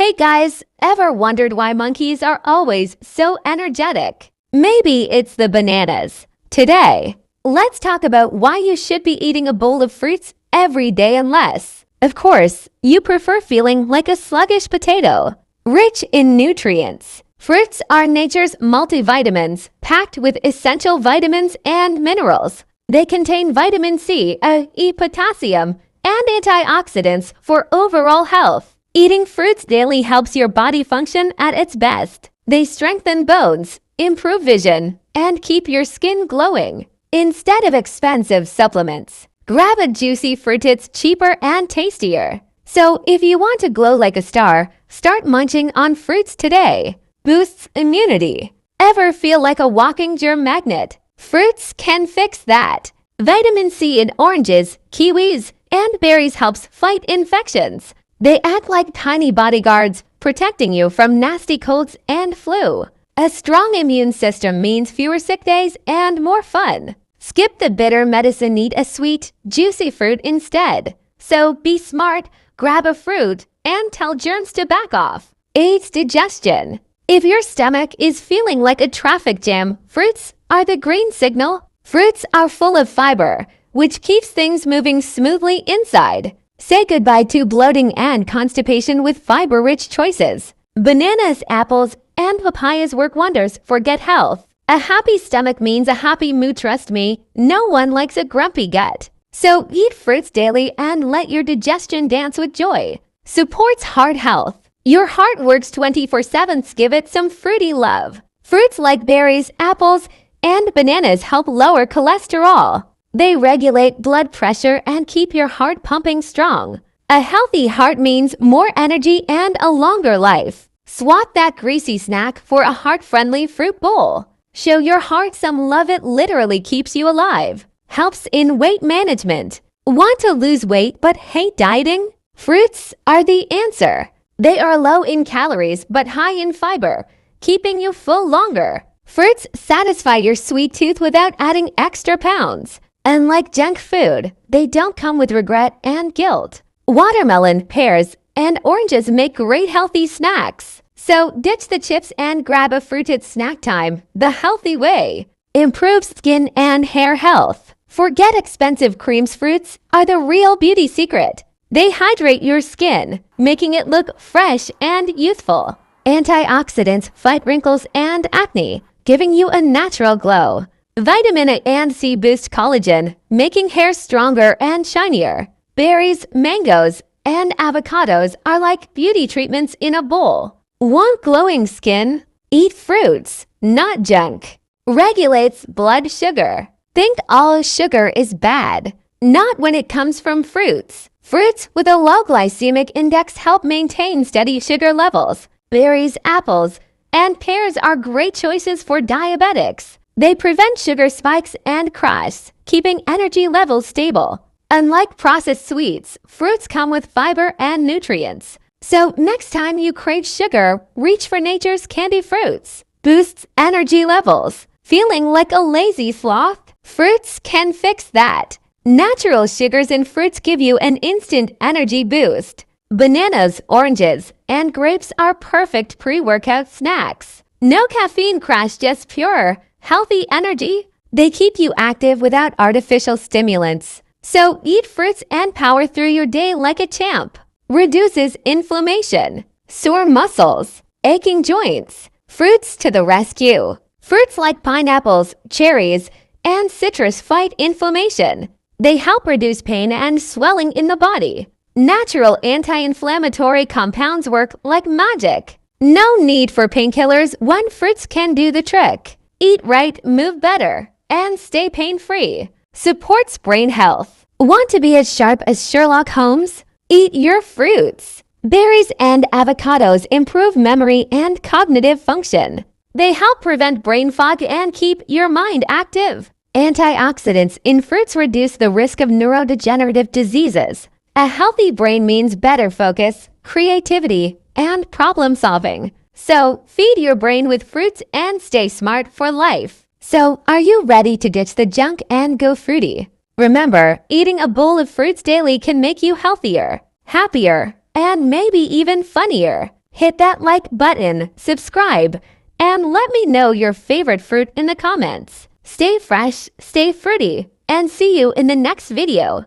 Hey guys, ever wondered why monkeys are always so energetic? Maybe it's the bananas. Today, let's talk about why you should be eating a bowl of fruits every day unless, of course, you prefer feeling like a sluggish potato. Rich in nutrients. Fruits are nature's multivitamins, packed with essential vitamins and minerals. They contain vitamin C, potassium, and antioxidants for overall health. Eating fruits daily helps your body function at its best. They strengthen bones, improve vision, and keep your skin glowing. Instead of expensive supplements, grab a juicy fruit. It's cheaper and tastier. So if you want to glow like a star, start munching on fruits today. Boosts immunity. Ever feel like a walking germ magnet? Fruits can fix that. Vitamin C in oranges, kiwis, and berries helps fight infections. They act like tiny bodyguards, protecting you from nasty colds and flu. A strong immune system means fewer sick days and more fun. Skip the bitter medicine, eat a sweet, juicy fruit instead. So be smart, grab a fruit, and tell germs to back off. Aids digestion. If your stomach is feeling like a traffic jam, fruits are the green signal. Fruits are full of fiber, which keeps things moving smoothly inside. Say goodbye to bloating and constipation with fiber-rich choices. Bananas, apples, and papayas work wonders for gut health. A happy stomach means a happy mood. Trust me, no one likes a grumpy gut. So eat fruits daily and let your digestion dance with joy. Supports heart health. Your heart works 24/7. Give it some fruity love. Fruits like berries, apples, and bananas help lower cholesterol. They regulate blood pressure and keep your heart pumping strong. A healthy heart means more energy and a longer life. Swap that greasy snack for a heart-friendly fruit bowl. Show your heart some love. It literally keeps you alive. Helps in weight management. Want to lose weight but hate dieting? Fruits are the answer. They are low in calories but high in fiber, keeping you full longer. Fruits satisfy your sweet tooth without adding extra pounds. Unlike junk food, they don't come with regret and guilt. Watermelon, pears, and oranges make great healthy snacks. So ditch the chips and grab a fruit. It's snack time, the healthy way. Improves skin and hair health. Forget expensive creams. Fruits are the real beauty secret. They hydrate your skin, making it look fresh and youthful. Antioxidants fight wrinkles and acne, giving you a natural glow. Vitamin A and C boost collagen, making hair stronger and shinier. Berries, mangoes, and avocados are like beauty treatments in a bowl. Want glowing skin? Eat fruits, not junk. Regulates blood sugar. Think all sugar is bad. Not when it comes from fruits. Fruits with a low glycemic index help maintain steady sugar levels. Berries, apples, and pears are great choices for diabetics. They prevent sugar spikes and crash, keeping energy levels stable. Unlike processed sweets, fruits come with fiber and nutrients. So next time you crave sugar, reach for nature's candy fruits. Boosts energy levels. Feeling like a lazy sloth? Fruits can fix that. Natural sugars in fruits give you an instant energy boost. Bananas, oranges, and grapes are perfect pre-workout snacks. No caffeine crash, just pure healthy energy. They keep you active without artificial stimulants. So eat fruits and power through your day like a champ. Reduces inflammation, sore muscles, aching joints. Fruits to the rescue. Fruits like pineapples, cherries, and citrus fight inflammation. They help reduce pain and swelling in the body. Natural anti-inflammatory compounds work like magic. No need for painkillers when fruits can do the trick. Eat right, move better, and stay pain-free. Supports brain health. Want to be as sharp as Sherlock Holmes? Eat your fruits. Berries and avocados improve memory and cognitive function. They help prevent brain fog and keep your mind active. Antioxidants in fruits reduce the risk of neurodegenerative diseases. A healthy brain means better focus, creativity, and problem solving. So feed your brain with fruits and stay smart for life. So are you ready to ditch the junk and go fruity? Remember, eating a bowl of fruits daily can make you healthier, happier, and maybe even funnier. Hit that like button, subscribe, and let me know your favorite fruit in the comments. Stay fresh, stay fruity, and see you in the next video.